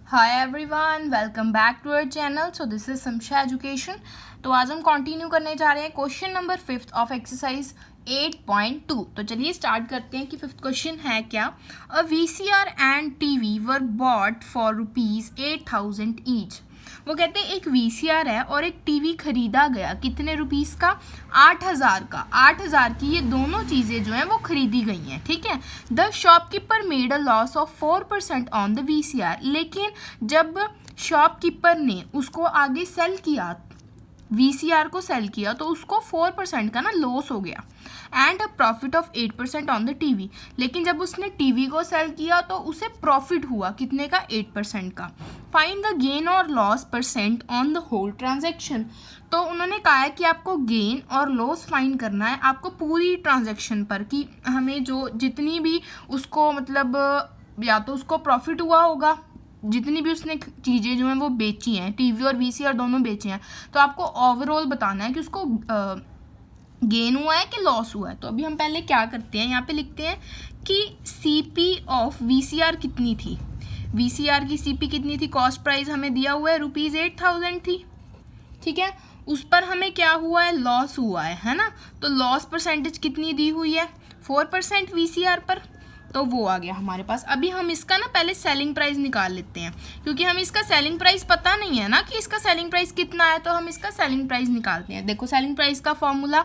Hi everyone, welcome back to our channel. So this is समशा education. तो आज हम कंटिन्यू करने जा रहे हैं क्वेश्चन नंबर 5 ऑफ एक्सरसाइज 8.2। तो चलिए स्टार्ट करते हैं कि 5th क्वेश्चन है क्या। A VCR and TV were bought for ₹8,000 each. वो कहते हैं एक वीसीआर है और एक टीवी खरीदा गया, कितने रुपीस का? 8,000 का। 8,000 की ये दोनों चीज़ें जो हैं वो खरीदी गई हैं, ठीक है। The shopkeeper made a loss of 4% on the VCR. लेकिन जब शॉपकीपर ने उसको आगे सेल किया, वीसीआर को सेल किया, तो उसको 4% का ना लॉस हो गया and a profit of 8% on the TV. लेकिन जब उसने टीवी को सेल किया तो उसे प्रॉफिट हुआ, कितने का? 8% का। फाइंड द गेन और loss percent on the whole transaction. तो उन्होंने कहा है कि आपको गेन और लॉस फाइंड करना है आपको पूरी ट्रांजैक्शन पर, कि हमें जो जितनी भी उसको मतलब या तो उसको प्रॉफिट हुआ होगा, जितनी भी उसने चीज़ें जो हैं वो बेची हैं, टीवी और वीसीआर दोनों बेचे हैं, तो आपको ओवरऑल बताना है कि उसको गेन हुआ है कि लॉस हुआ है। तो अभी हम पहले क्या करते हैं, यहाँ पे लिखते हैं कि सीपी ऑफ वीसीआर कितनी थी। वीसीआर की सीपी कितनी थी? कॉस्ट प्राइस हमें दिया हुआ है ₹8,000 थी, ठीक है। उस पर हमें क्या हुआ है? लॉस हुआ है ना। तो लॉस परसेंटेज कितनी दी हुई है? 4% वीसीआर पर, तो वो आ गया हमारे पास। अभी हम इसका ना पहले सेलिंग प्राइस निकाल लेते हैं, क्योंकि हमें इसका सेलिंग प्राइस पता नहीं है ना कि इसका सेलिंग प्राइस कितना है। तो हम इसका सेलिंग प्राइस निकालते हैं। देखो सेलिंग प्राइस का फॉर्मूला,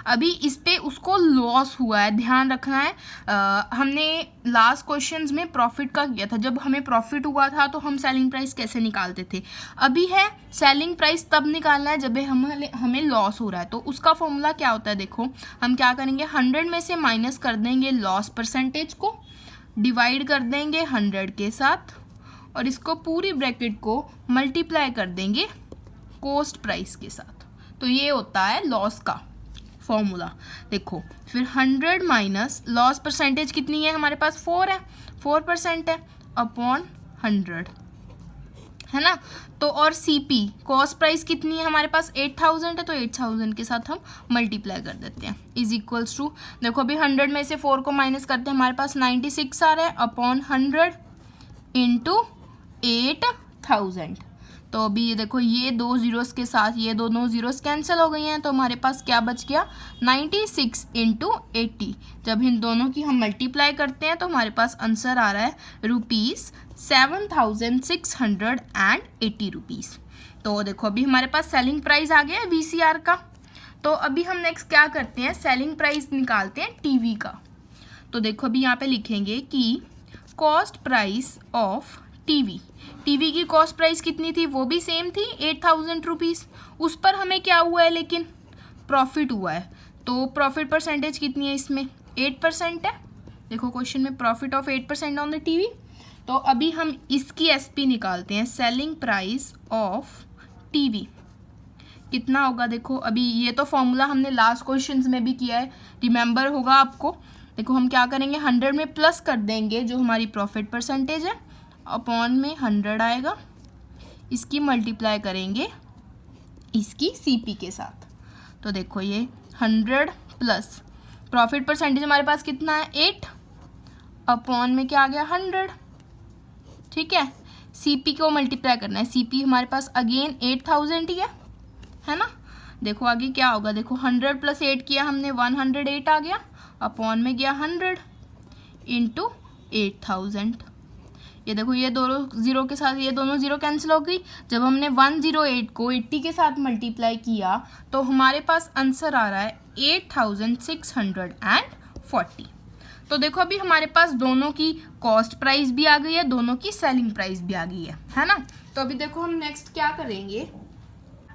अभी इस पे उसको लॉस हुआ है, ध्यान रखना है। हमने लास्ट क्वेश्चंस में प्रॉफिट का किया था, जब हमें प्रॉफिट हुआ था तो हम सेलिंग प्राइस कैसे निकालते थे। अभी है सेलिंग प्राइस तब निकालना है जब हमें लॉस हो रहा है। तो उसका फॉर्मूला क्या होता है? देखो हम क्या करेंगे, 100 में से माइनस कर देंगे लॉस परसेंटेज को, डिवाइड कर देंगे 100 के साथ, और इसको पूरी ब्रैकेट को मल्टीप्लाई कर देंगे कॉस्ट प्राइस के साथ। तो ये होता है लॉस का फॉर्मूला। देखो फिर 100 माइनस लॉस परसेंटेज कितनी है हमारे पास? 4 है, 4% है, अपॉन 100, है ना। तो और सीपी कॉस्ट प्राइस कितनी है हमारे पास? 8,000 है, तो 8,000 के साथ हम मल्टीप्लाई कर देते हैं, इज इक्वल्स टू, देखो अभी 100 में से 4 को माइनस करते हैं, हमारे पास 96 आ रहा है, अपॉन 100 इंटू 8,000। तो अभी ये देखो, ये दो जीरोस के साथ ये दोनों जीरोस कैंसिल हो गई हैं, तो हमारे पास क्या बच गया? 96 इंटू 80। जब इन दोनों की हम मल्टीप्लाई करते हैं तो हमारे पास आंसर आ रहा है ₹7,680। तो देखो अभी हमारे पास सेलिंग प्राइस आ गया है वीसीआर का। तो अभी हम नेक्स्ट क्या करते हैं, सेलिंग प्राइस निकालते हैं टीवी का। तो देखो अभी यहाँ पे लिखेंगे कि cost price of TV, TV की कॉस्ट प्राइस कितनी थी? वो भी सेम थी, ₹8,000। उस पर हमें क्या हुआ है? लेकिन प्रॉफिट हुआ है। तो प्रॉफिट परसेंटेज कितनी है इसमें? 8% है। देखो क्वेश्चन में profit of 8% on the TV. तो अभी हम इसकी एसपी निकालते हैं, सेलिंग प्राइस ऑफ टीवी कितना होगा। देखो अभी ये तो फॉर्मूला हमने लास्ट क्वेश्चंस में भी किया है, रिमेंबर होगा आपको। देखो हम क्या करेंगे, 100 में प्लस कर देंगे जो हमारी प्रॉफिट परसेंटेज है, अपॉन में 100 आएगा, इसकी मल्टीप्लाई करेंगे इसकी सीपी के साथ। तो देखो ये 100 प्लस प्रॉफिट परसेंटेज हमारे पास कितना है? 8, अपॉन में क्या आ गया? 100, ठीक है। सीपी को मल्टीप्लाई करना है, सीपी हमारे पास अगेन 8,000 ही है ना। देखो आगे क्या होगा, देखो 100 प्लस 8 किया हमने, 108 आ गया, अपॉन में गया 100 इंटू 8,000। ये देखो ये दोनों जीरो के साथ ये दोनों जीरो कैंसिल हो गई। जब हमने 108 को 80 के साथ मल्टीप्लाई किया तो हमारे पास आंसर आ रहा है 8,640। तो देखो अभी हमारे पास दोनों की कॉस्ट प्राइस भी आ गई है, दोनों की सेलिंग प्राइस भी आ गई है ना। तो अभी देखो हम नेक्स्ट क्या करेंगे,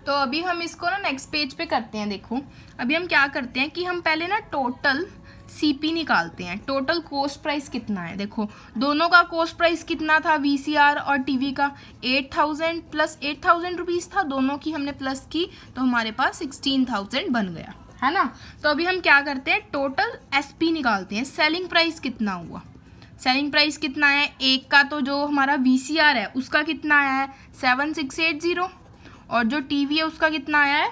तो अभी हम इसको ना नेक्स्ट पेज पे करते हैं। देखो अभी हम क्या करते हैं कि हम पहले ना टोटल सीपी निकालते हैं, टोटल कॉस्ट प्राइस कितना है। देखो दोनों का कॉस्ट प्राइस कितना था वीसीआर और टीवी का? 8,000 प्लस 8,000 रुपीज़ था, दोनों की हमने प्लस की तो हमारे पास 16,000 बन गया, है ना। तो अभी हम क्या करते हैं, टोटल एसपी निकालते हैं, सेलिंग प्राइस कितना हुआ। सेलिंग प्राइस कितना है? एक का तो जो हमारा वीसीआर है उसका कितना आया है? 7,680, और जो टीवी है उसका कितना आया है?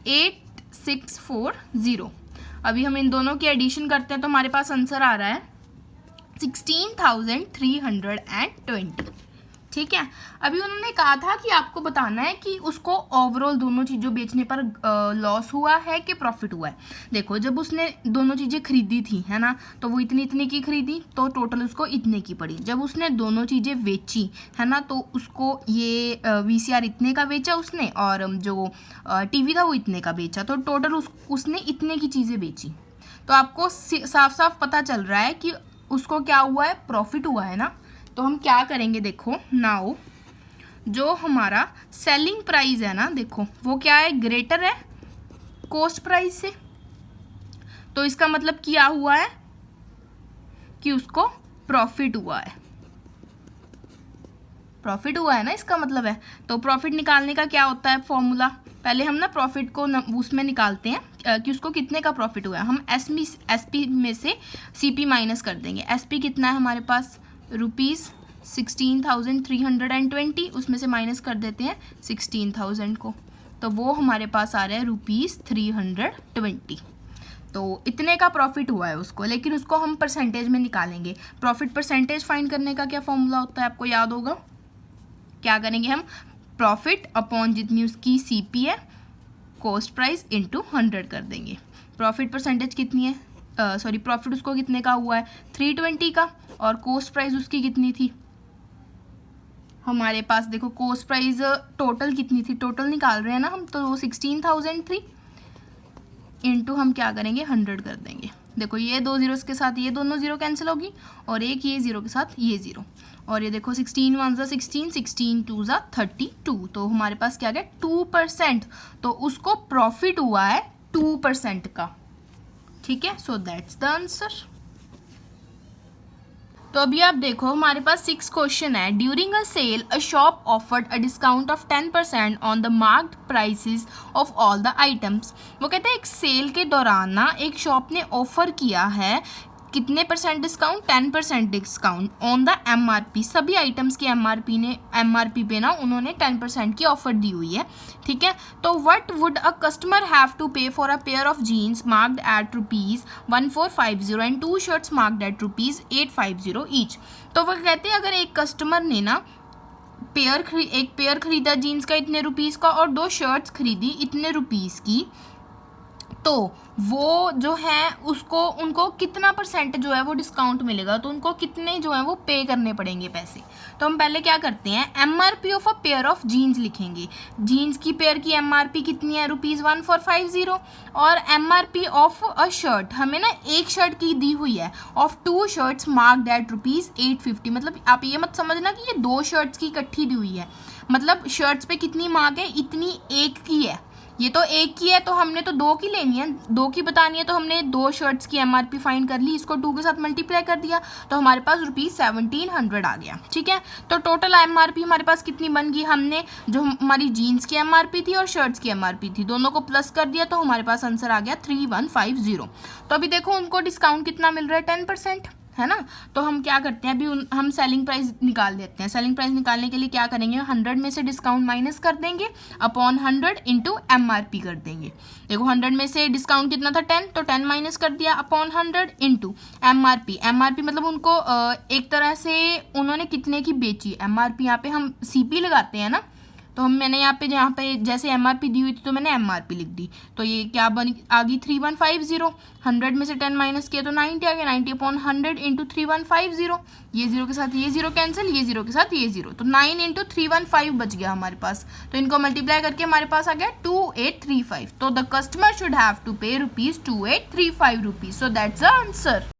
8,640। अभी हम इन दोनों की एडिशन करते हैं तो हमारे पास आंसर आ रहा है 16,320, ठीक है। अभी उन्होंने कहा था कि आपको बताना है कि उसको ओवरऑल दोनों चीज़ों बेचने पर लॉस हुआ है कि प्रॉफिट हुआ है। देखो जब उसने दोनों चीज़ें खरीदी थी, है ना, तो वो इतनी की खरीदी तो टोटल उसको इतने की पड़ी। जब उसने दोनों चीज़ें बेची, है ना, तो उसको ये VCR इतने का बेचा उसने और जो TV था वो इतने का बेचा, तो टोटल उसने इतने की चीज़ें बेची। तो आपको साफ साफ पता चल रहा है कि उसको क्या हुआ है, प्रॉफिट हुआ है ना। तो हम क्या करेंगे, देखो नाउ जो हमारा सेलिंग प्राइस है ना, देखो वो क्या है, ग्रेटर है कॉस्ट प्राइस से। तो इसका मतलब क्या हुआ है कि उसको प्रॉफिट हुआ है, प्रॉफिट हुआ है ना, इसका मतलब है। तो प्रॉफिट निकालने का क्या होता है फॉर्मूला, पहले हम ना प्रॉफिट को उसमें निकालते हैं कि उसको कितने का प्रॉफिट हुआ है। हम SP में से CP माइनस कर देंगे। SP कितना है हमारे पास, ₹16,320, उसमें से माइनस कर देते हैं 16,000 को, तो वो हमारे पास आ रहा है ₹320। तो इतने का प्रॉफिट हुआ है उसको, लेकिन उसको हम परसेंटेज में निकालेंगे। प्रॉफिट परसेंटेज फाइंड करने का क्या फॉर्मूला होता है, आपको याद होगा। क्या करेंगे हम, प्रॉफिट अपॉन जितनी उसकी CP है, कॉस्ट प्राइस इंटू 100 कर देंगे। प्रॉफिट परसेंटेज कितनी है, सॉरी प्रॉफिट उसको कितने का हुआ है, 320 का, और कॉस्ट प्राइस उसकी कितनी थी हमारे पास, देखो कॉस्ट प्राइस टोटल कितनी थी, टोटल निकाल रहे हैं ना हम, तो वो 16,000 थी, इंटू हम क्या करेंगे 100 कर देंगे। देखो ये 2 जीरोस के साथ ये दोनों जीरो कैंसिल होगी, और एक ये जीरो के साथ ये जीरो, और ये देखो 16 1 16, 16 2 32, तो हमारे पास क्या गया 2%। तो उसको प्रॉफिट हुआ है 2% का, ठीक है। So that's the answer. तो अभी आप देखो हमारे पास 6 क्वेश्चन है। During a sale a shop offered a discount of 10% on the marked prices of all the items. वो कहते हैं एक सेल के दौरान ना एक शॉप ने ऑफर किया है कितने percent discount, 10% discount on the MRP। सभी आइटम्स की MRP पे ना उन्होंने 10% की ऑफर दी हुई है, ठीक है। तो what would a customer have to pay for a pair of jeans marked at ₹1450 and 2 shirts marked at ₹850 each. तो वो कहते हैं अगर एक कस्टमर ने ना एक पेयर खरीदा जीन्स का इतने रुपीज़ का और 2 शर्ट्स खरीदी इतने रुपीज़ की, तो वो जो है उनको कितना परसेंट जो है वो डिस्काउंट मिलेगा, तो उनको कितने जो है वो पे करने पड़ेंगे पैसे। तो हम पहले क्या करते हैं, MRP of a pair of jeans लिखेंगे। जीन्स की पेयर की MRP कितनी है, ₹1450, और MRP ऑफ अ शर्ट हमें ना एक शर्ट की दी हुई है, ऑफ 2 शर्ट्स मार्क्ड एट ₹850। मतलब आप ये मत समझना कि ये 2 शर्ट्स की इकट्ठी दी हुई है, मतलब शर्ट्स पे कितनी मार्क है, इतनी एक की है। ये तो एक की है तो हमने तो 2 की लेनी है, 2 की बतानी है, तो हमने 2 शर्ट्स की MRP फाइंड कर ली, इसको 2 के साथ मल्टीप्लाई कर दिया, तो हमारे पास ₹1700 आ गया, ठीक है। तो टोटल MRP हमारे पास कितनी बन गई, हमने जो हमारी जीन्स की MRP थी और शर्ट्स की MRP थी दोनों को प्लस कर दिया, तो हमारे पास आंसर आ गया 3150। तो अभी देखो उनको डिस्काउंट कितना मिल रहा है, 10%, है ना। तो हम क्या करते हैं, अभी हम सेलिंग प्राइस निकाल देते हैं। सेलिंग प्राइस निकालने के लिए क्या करेंगे, 100 में से डिस्काउंट माइनस कर देंगे, अपॉन 100 इंटू MRP कर देंगे। देखो 100 में से डिस्काउंट कितना था 10, तो 10 माइनस कर दिया, अपॉन 100 इंटू MRP। MRP मतलब उनको एक तरह से उन्होंने कितने की बेची, MRP यहाँ पे हम CP लगाते हैं ना, तो मैंने यहाँ पे जैसे MRP दी हुई थी तो मैंने MRP लिख दी, तो ये क्या बनी आ गई 3150। 100 में से 10 माइनस किया तो 90 आ गया, 90 अपॉन 100 इंटू 3150। ये जीरो के साथ ये जीरो कैंसिल, ये जीरो के साथ ये जीरो, तो 9 इंटू 315 बच गया हमारे पास। तो इनको मल्टीप्लाई करके हमारे पास आ गया 2835। तो the customer should have to pay ₹2835, so that's the answer.